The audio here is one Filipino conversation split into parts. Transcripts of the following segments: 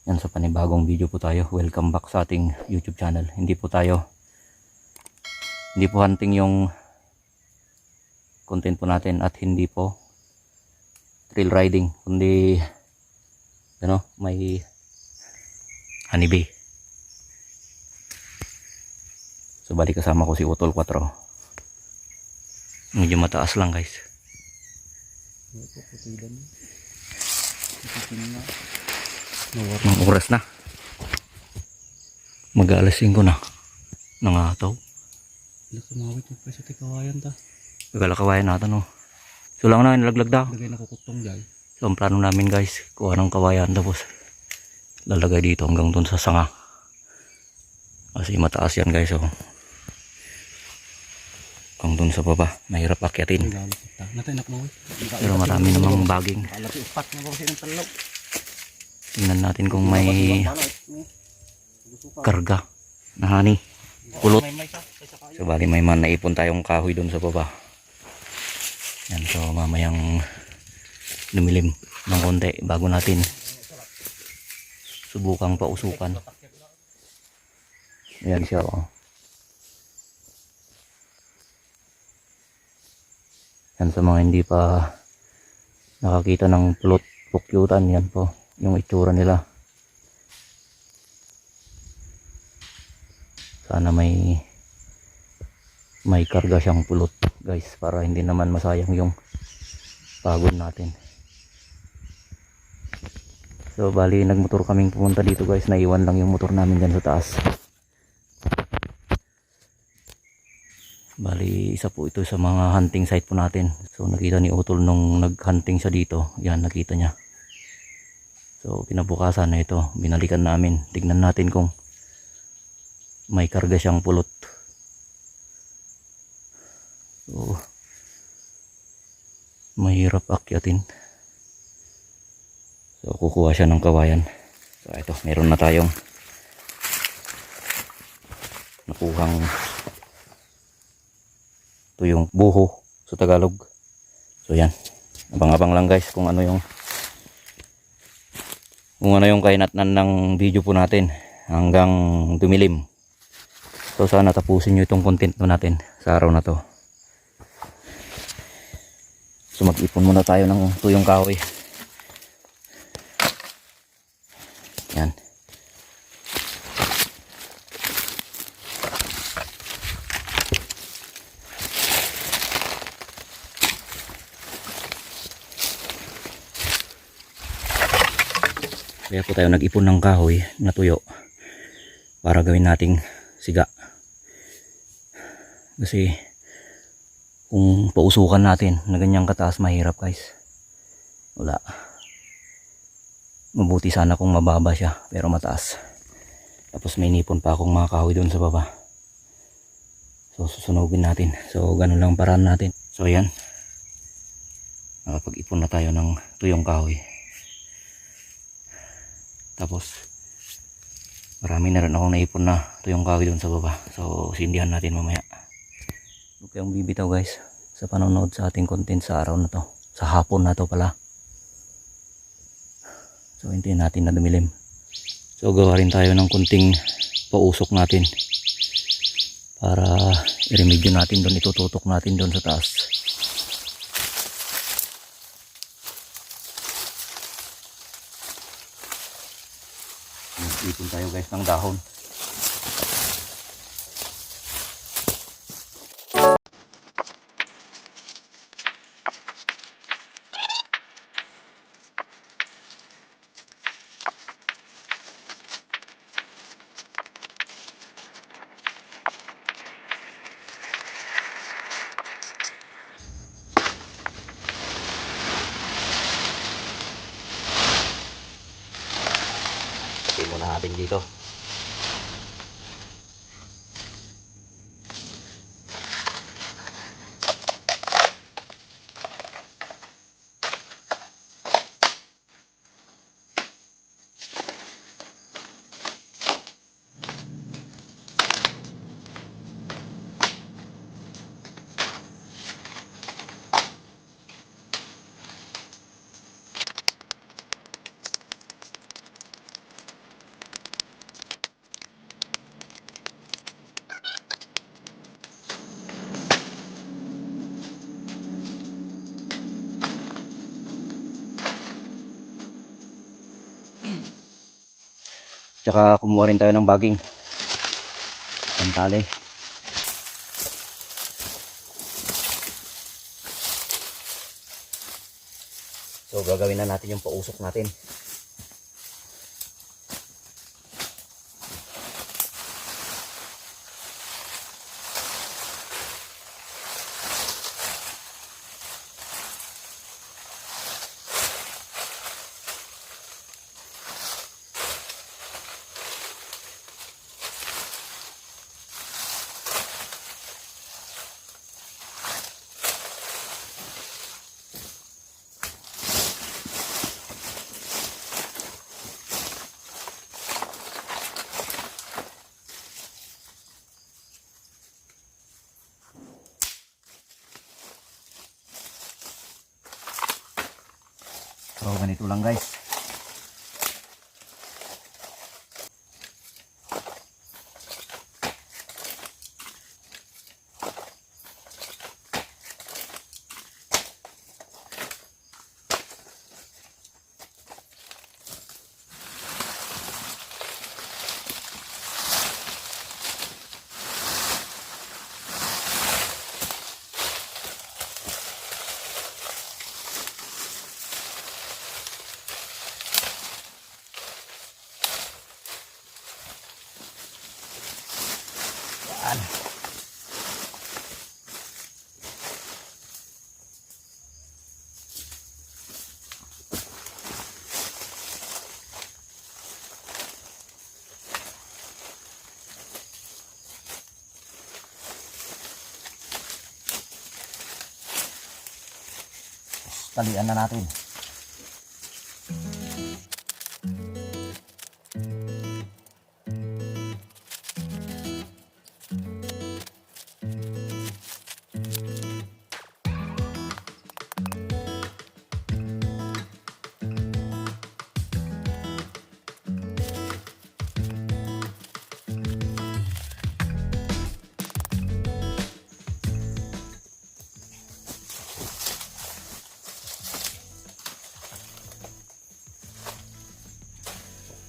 Yan, sa panibagong video po tayo. Welcome back sa ating YouTube channel. Hindi po hunting yung content po natin, at hindi po trail riding, kundi may honeybee. So bali kasama ko si Utol 4. Medyo mataas lang, guys. Ang oras na, mag-alas 5 na. Nangataw. Nakamawit mo pa sa tikawayan ta. Kawayan natin, oh. So lang na, nilaglag daw. Lagay na kukutong dyan. So ang plano namin, guys, kuha ng kawayan, tapos lalagay dito hanggang dun sa sanga. Kasi mataas yan, guys, oh. Hanggang dun sa baba, mahirap akyatin. Pero marami namang baging. Tingnan natin kung may karga na honey, pulot. So bali may naipon tayong kahoy dun sa baba. Yan, so mamayang lumilim ng konti bago natin subukang pausukan. Yan siya, oh. Yan, sa mga hindi pa nakakita ng pulot pukyutan, yan po yung itsura nila. Sana may karga siyang pulot, guys, para hindi naman masayang yung pagod natin. So bali nagmotor kaming pumunta dito, guys. Naiwan lang yung motor namin dyan sa taas. Bali isa po ito sa mga hunting site po natin. So nakita ni Utol nung nag-hunting siya dito. Yan, nakita niya. So kinabukasan na ito, binalikan namin. Tignan natin kung may karga siyang pulot. So mahirap akyatin. So kukuha siya ng kawayan. So ito, meron na tayong nakuhang tuyong buho sa Tagalog. So yan, abang-abang lang, guys, kung ano yung kainatnan ng video po natin hanggang dumilim. So sana tapusin nyo itong content natin sa araw na to. So mag-ipon muna tayo ng tuyong kahoy. Yan. Kaya po tayo nag-ipon ng kahoy na tuyo para gawin nating siga. Kasi kung pausukan natin na ganyang kataas, mahirap, guys. Wala. Mabuti sana kung mababa siya, pero mataas. Tapos may nipon pa akong mga kahoy doon sa baba. So susunugin natin. So ganun lang paraan natin. So yan, nakapag-ipon na tayo ng tuyong kahoy. Tapos marami na rin akong naipon na tuyong kahoy doon sa baba. So sindihan natin mamaya. Huwag kayong bibitaw, guys, sa panonood sa ating content sa araw na to. Sa hapon na to pala. So hintayin natin na dumilim. So gawa rin tayo ng kunting pausok natin para i-remedyo natin doon, itututok natin doon sa taas. Ipon tayo, guys, ng dahon. Ipon muna natin dito. Tsaka kumuha rin tayo ng baging. Pantali. So gagawin na natin yung pausok natin. So ganito lang guys. Yan. Talian na natin.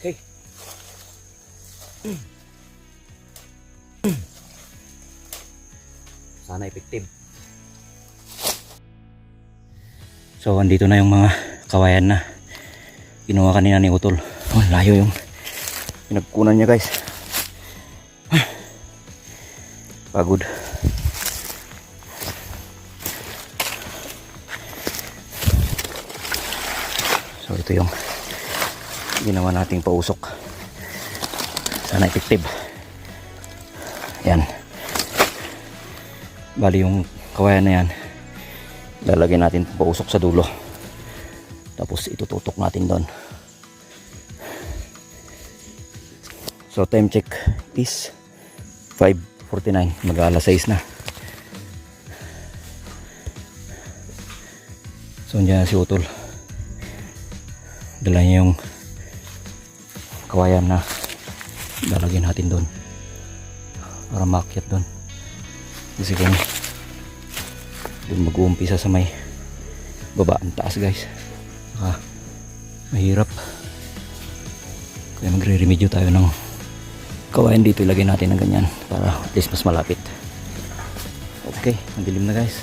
Okay. Sana effective. So andito na yung mga kawayan na ginawa kanina ni Utol. Oh, layo yung pinagkunan niya guys. Pagod. So ito yung ginawa nating pausok. Sana effective. Yan. Bali yung kawayan na yan, lalagyan natin pausok sa dulo. Tapos itututok natin doon. So time check is 5:49. Mag-alas 6 na. So andyan si Utol. Dala niya yung kawayan na lalagyan natin doon para maakyat doon. Kasi kung doon mag-uumpisa sa may babaan taas guys, mahirap. Kaya magre-remedyo tayo ng kawayan dito. Ilagay natin ng ganyan para at least mas malapit. Okay, madilim na guys.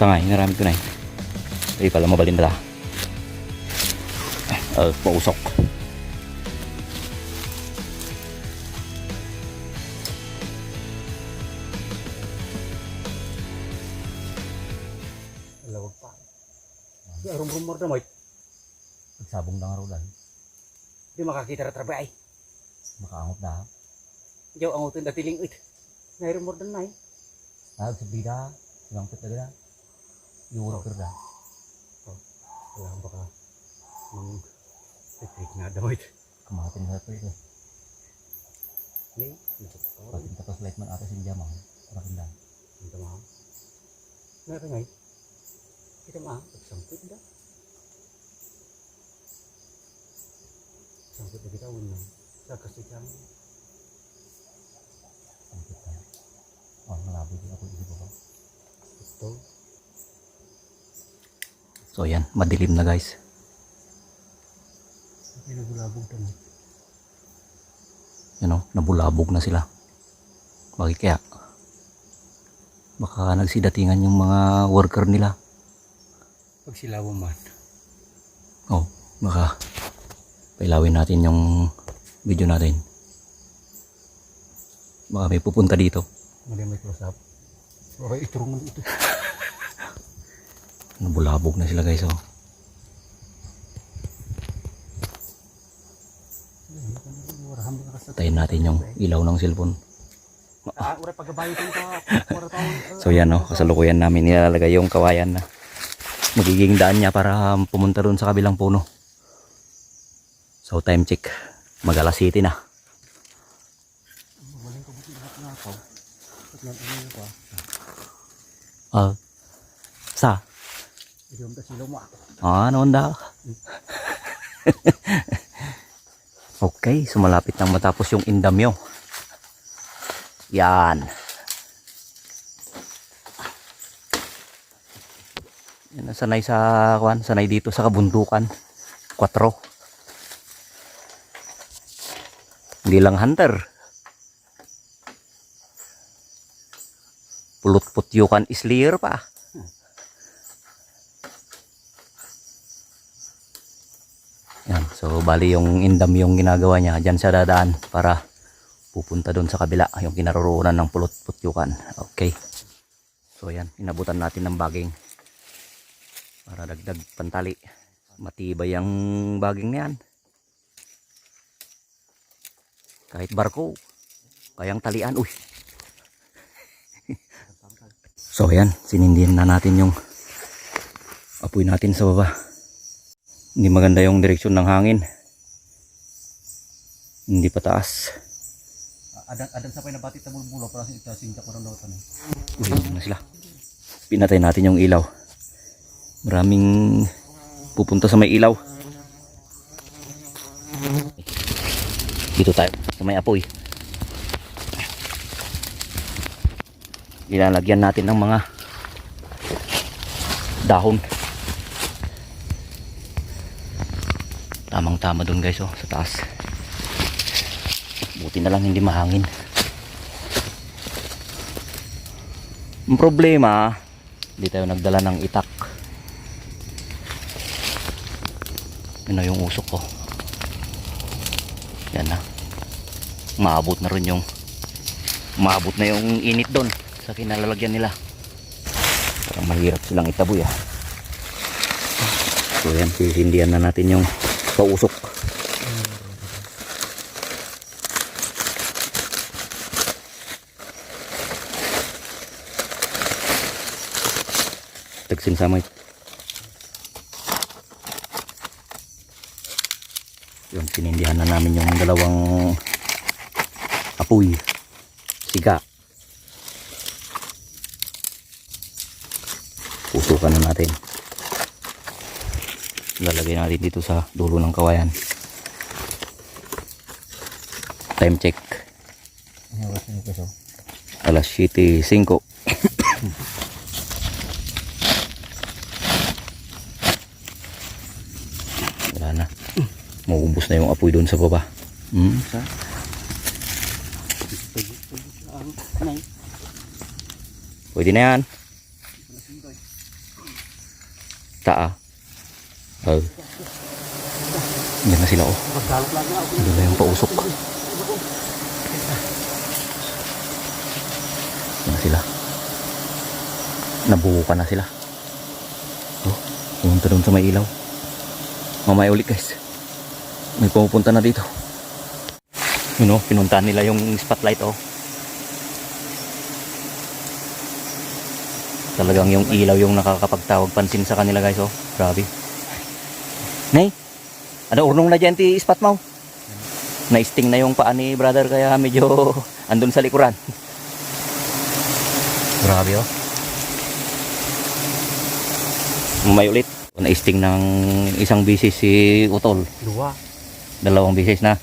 Tangay, narami ko na eh. Ay pala mabalin pala. Pausok. Lawag pa. Rumor na mo. Pagsabong na nga rin. Di makakita na trabay. Makaangot na. Diyaw ang utong datiling it. May rumor na eh. Sabi na. Langkot na gana. Iurok na. Alam baka Petrik nga daw ito. Kamatin na ito ito. Ini, patin ka to slide man atas yung jamang. Parakin lang. Ito mahal. Meron nga ito. Ito mahal. Pagsangkot na. Sangkot na kita unang. Sa kasi kami. Sangkot na. Oh, nalabi din ako dito ba? So yan, madilim na guys. Pinagulabog to, no? Yan o, nabulabog na sila. Bakit kaya? Baka nagsidatingan yung mga worker nila. Pag silaw man. Oh, baka pailawin natin yung video natin. Baka may pupunta dito. Mali may close up. Okay, iturong mo ito. Nabulabog na sila guys oh. Tayin natin yung ilaw ng cellphone. Ura paggabayo ito So yan oh, kasalukuyan namin nilalagay yung kawayan na magiging daan niya para pumunta doon sa kabilang puno. So time check, mag-alas 7 na. Sa? Ano daw? Okay, so malapit nang matapos yung indamyo. Yan. Yan, sanay sa kwan, sanay dito sa kabundukan. 4. Hindi lang hunter. Pulot-putyukan slayer pa. Yan, so bali yung indam yung ginagawa niya, diyan siya dadaan para pupunta doon sa kabila, yung kinaroroonan ng pulot-putyukan. Okay. So yan, inabutan natin ng baging para dagdag pantali. Matibay ang baging niyan. Kahit barko, kayang talian. Uy. So yan, sinindihan na natin yung apoy natin sa baba. Hindi maganda yung direksyon ng hangin. Hindi pataas. Adan sa pinabati ta bulbulo para sa sinta ko daw tanong. Uy, na sila. Pinatay natin yung ilaw. Maraming pupunta sa may ilaw. Dito tayo sa may apoy. Ilalagyan natin ng mga dahon. Tamang tama dun guys oh, sa taas. Buti na lang hindi mahangin. Ang problema, hindi tayo nagdala ng itak. Yun na yung usok ko. Yan na. Maabot na rin yung init doon sa kinalalagyan nila. Parang mahirap silang itaboy ah. So yan, sisindihan na natin yung pausok. Tagsin samay. Yun, sinindihan na namin yung dalawang apoy. Siga. Pusukan na natin. Lalagay natin dito sa dulo ng kawayan. Time check. Alas 7:05. Wala na. Maubos na yung apoy doon sa baba. Pwede na yan. Taa. Oh. Yan na sila oh. Doon na yung pausok. Yan na sila. Nabuka na sila. Oh, pumunta doon sa may ilaw. Mamaya ulit guys. May pumupunta na dito. Yun oh, pinuntahan nila yung spotlight oh. Talagang yung ilaw yung nakakapagtawag pansin sa kanila guys oh. Grabe. Nay, ada urnong na dyan ti spot mo. Na-sting na yung paa ni brother kaya medyo andun sa likuran. Grabe oh. May ulit. Na-sting ng isang bisis si Utol. 2 bisis na.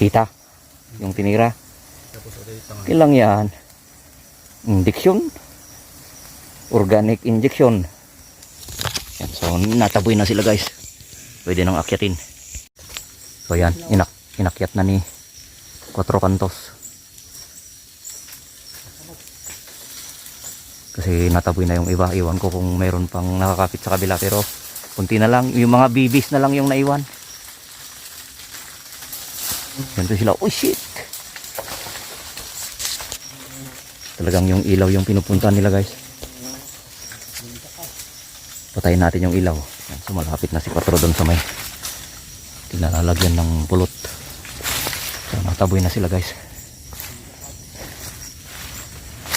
Kita yung tinira. Kailang yan. Injection. Organic injection. Yan, so nataboy na sila guys. Pwede nang akyatin. So yan, inakyat na ni 4 kantos. Kasi nataboy na yung iba. Iwan ko kung meron pang nakakapit sa kabila. Pero kunti na lang. Yung mga bibis na lang yung naiwan. Ganito sila. Oh shit! Talagang yung ilaw yung pinupuntahan nila guys. Patayin natin yung ilaw. Yan, so malapit na si 4 doon sa may tinalalagyan ng pulot. So nataboy na sila guys.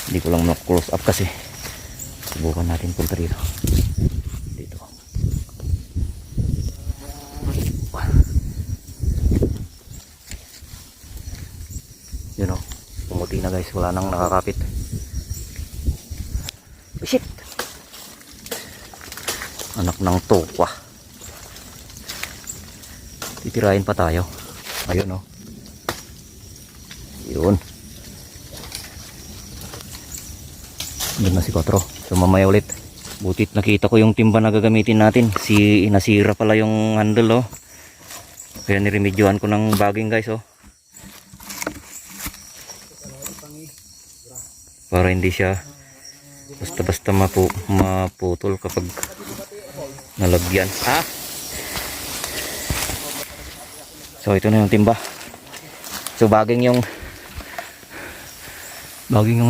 Hindi ko lang na-close up kasi. Subukan natin punta dito. Dito. Yun o. Pumuti na guys. Wala nang nakakapit. Oh, shit! Anak ng tokwa. Titirahin pa tayo. Ayun o. Yun. Doon na si 4. So mamaya ulit. Butit nakita ko yung timba na gagamitin natin. Nasira pala yung handle oh. Kaya niremedyohan ko ng baging guys oh. Para hindi siya basta-basta maputol kapag nalagyan. So ito na yung timba. So baging yung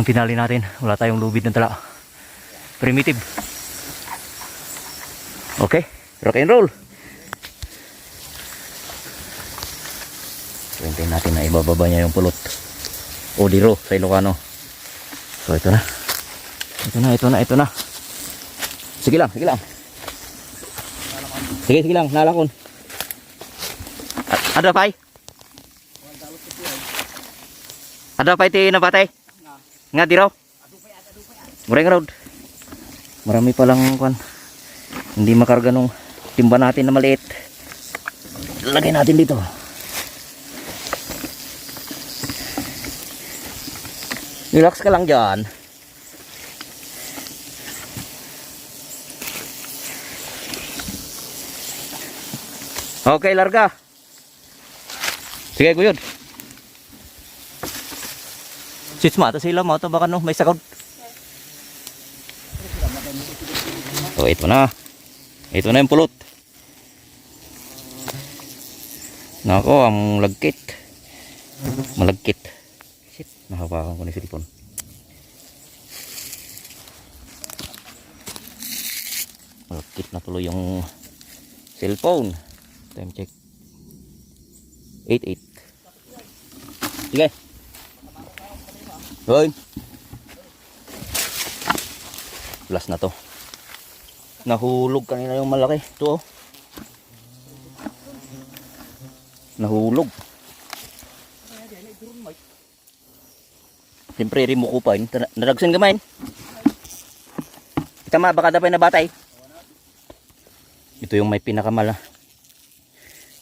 tinali natin. Wala tayong lubid ng tala. Primitive. Okay, rock and roll. So hintayin natin na ibababa niya yung pulot. O diro sa Ilocano. So ito na. Ito na. Sige lang. Sige lang, nalakon. Ada pa ti napatay. Nga diraw. Murang road. Marami palang kwan. Hindi makarga nung timba natin na maliit. Lagay natin dito. Relax ka lang dyan. Okay, larga. Sige, kuyod. Switch mo ata sila mo ito baka no may sakod. So ito na yung pulot. Nako ang malagkit. Shit, nahawakan ko ni cellphone. Malagkit na tuloy yung cellphone. Time check 8:08. Sige. Hoy. Plus na to. Nahulog kanina yung malaki. Ito oh. Nahulog. Siyempre rimuko pa. Naragsan gamain. Tama baka dapat na batay. Ito yung may pinakamala.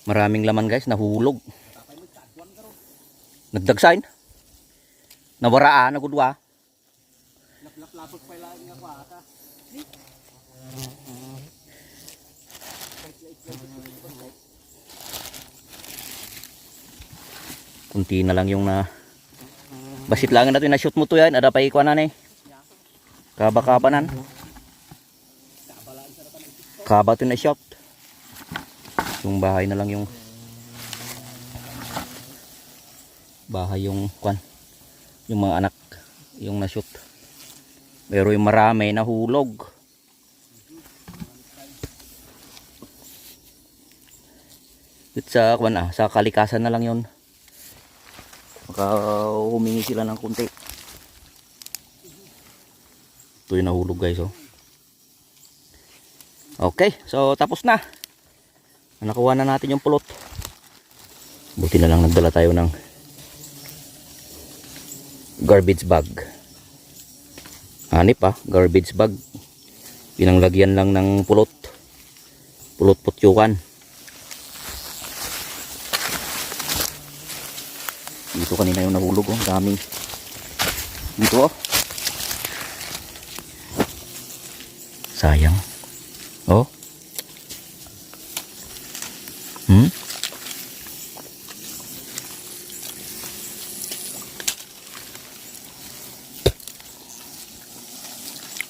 Maraming laman guys. Nahulog. Nagdagsain. Nawaraan na gudwa. Laplap-lapag pa lang nga pa ata. Kunti na lang yung na basit lang natin na shoot mo to yan. Ada pa ikuanan eh. Kaba-kapanan. Kaba to na shot. Yung bahay na lang yung bahay yung kwan. Yung mga anak yung na-shoot. Pero yung marami nahulog. Sa kwan sa kalikasan na lang yun. Baka humingi sila ng kunti. Ito yung nahulog guys oh. Okay, so tapos na. Nakuha na natin yung pulot. Buti na lang nagdala tayo ng garbage bag. Hanip garbage bag. Pinanglagyan lang ng pulot putyukan. Dito kanina yung nahulog, oh. Daming. Dito, oh. Sayang. Oh.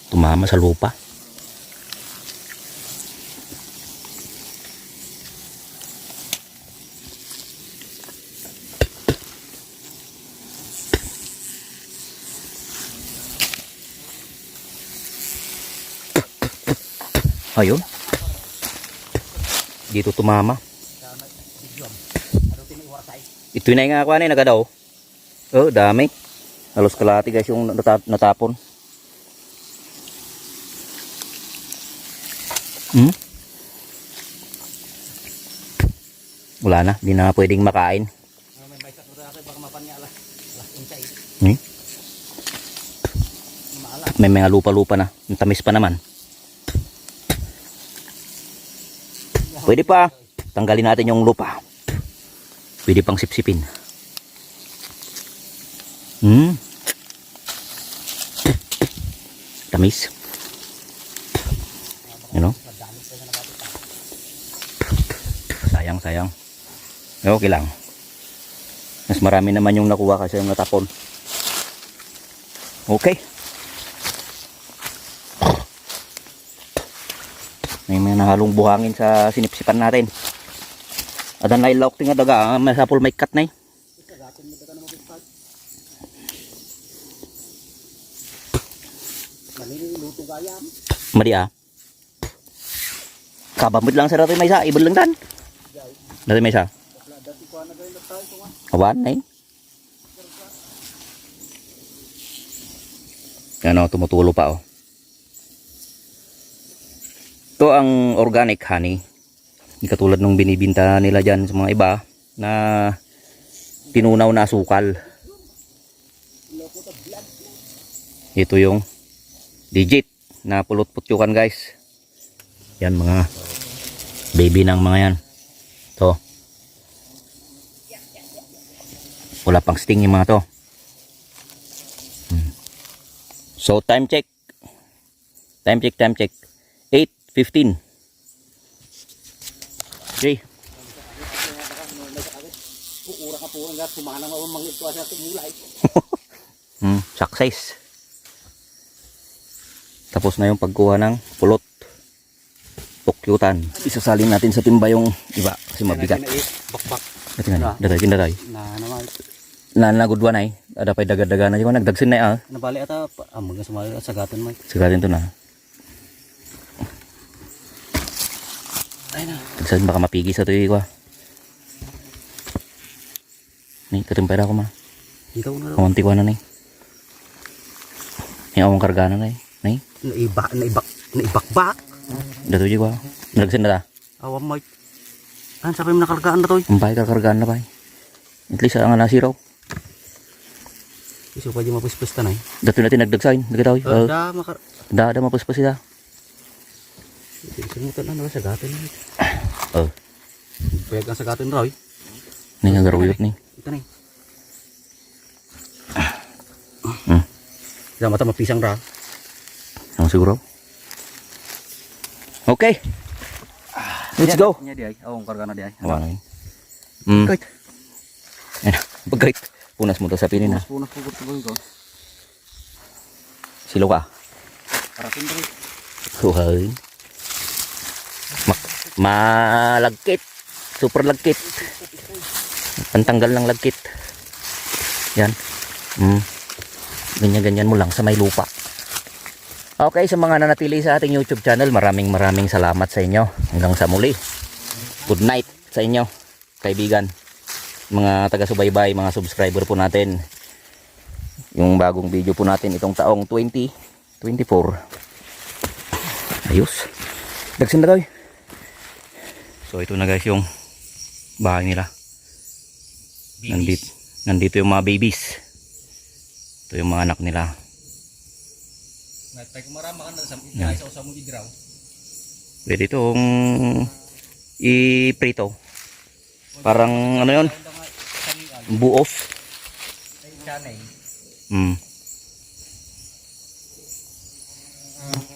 Tumama sa lupa. Ayun. Dito tumama. Ito na nga ako na nagadaw. Oh, dami. Halos kalahati guys yung natapon. Wala na, di na pwedeng makain. May mga lupa-lupa na. Ang tamis pa naman. Pwede pa. Tanggalin natin yung lupa. Pwede pang sipsipin. Tamis. You know? Sayang, sayang. Okay lang. Mas marami naman yung nakuha kasi yung natapon. Okay. May mga nahalong buhangin sa sinipsipan natin. Adan na ilawak tinga daga, masapol may cut na eh. Madi ah. Kabamit lang sa dati may isa, ibon lang dan. Dati may isa. Awan na eh. Ano, tumutulo pa oh. Ito ang organic honey. Hindi katulad nung binibinta nila dyan sa mga iba na tinunaw na asukal. Ito yung legit na pulot-putyukan guys. Yan mga baby ng mga yan. Ito. Wala pang sting yung mga to. So time check. Time check. 8:15. Okay. Success. Tapos na yung pagkuha ng pulot. Pukyutan. Isasalin natin sa timba yung iba kasi mabigat. Datay. Na nagudwa na eh. Ada pa daga-daga na yung nagdagsin na eh. Nabali ata mga sumali sagatan mo. Sagatan to na. Tagsan baka mapigi sa tuwi ko. Nih, katimpera ko ma. Ikaw na. Kamunti ko na nih. Yung awang karga na nih. Nih. Naibakbak. Dato ji ko. Nagsin na ta. Awam mo. An sapay mo nakargaan na to. Umpay kakargaan na pa. At least ang nasiraw. Iso pa di mapuspus ta na. Dato natin nagdagsain. Nagataw. Da mapuspus sila. Simutan na naman sagatan. Pwede kang sagatan raw. Nih nga garuyot nih. Ito na. Dapat mata mapisang ra. Ang siguro. Okay. Let's go. Nya di ay. Awang karga na di ay. Awang. Kait. Bagait. Punas mo to sa pinin ha. Punas pugod ko. Silo ka. Parasin diri. Huhay. Malagkit. Super lagkit. Pantanggal ng lagkit. Yan. Ganyan-ganyan mo lang sa may lupa. Okay, sa mga nanatili sa ating YouTube channel, maraming salamat sa inyo. Hanggang sa muli. Good night sa inyo, kaibigan. Mga taga-subaybay, mga subscriber po natin. Yung bagong video po natin itong taong 2024. Ayos. Dagsin na tayo. So ito na guys yung bahay nila. Nandito yung mga babies. Ito yung mga anak nila. Pwede itong iprito. Parang ano yun? Buos. Chanay. Mm.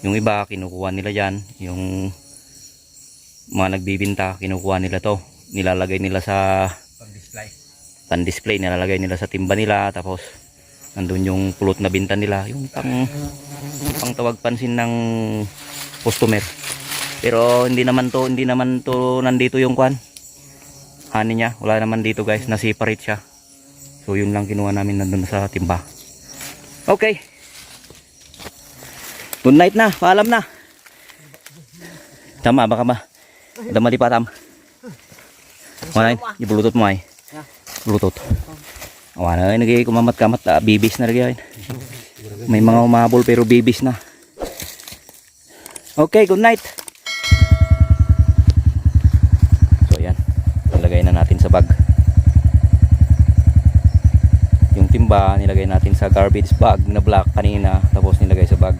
Yung iba, kinukuha nila yan. Yung mga nagbibinta, kinukuha nila to. Nilalagay nila sa Pang-display. pan-display, nilalagay nila sa timba nila. Tapos, nandun yung pulot na binta nila. Yung pang tawag pansin ng customer. Pero hindi naman to nandito yung kwan. Honey niya, wala naman dito guys, na-separate siya. So yun lang kinuha namin nandun sa timba. Okay. Good night na, paalam na. Tama, baka ba? Damali pa tam. Wala, i-bluetooth mo ay. Bluetooth. Wala, nagiging kumamat-kamat, bibis na rin. May mga umabol pero bibis na. Okay, good night. So yan, nilagay na natin sa bag. Yung timba nilagay natin sa garbage bag na black kanina, tapos nilagay sa bag.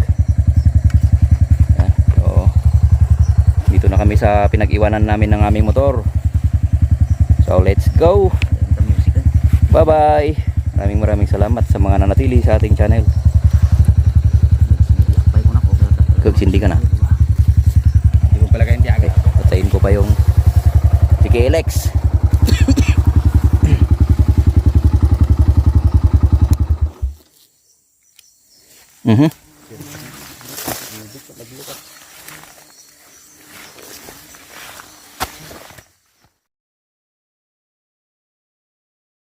Yan. So dito na kami sa pinag-iwanan namin ng aming motor. So let's go. Bye bye. Maraming salamat sa mga nanatili sa ating channel. Kagsindi ka na. Hindi ko pala kayo hindi agad. Patayin ko pa yung PKLX. Mhm.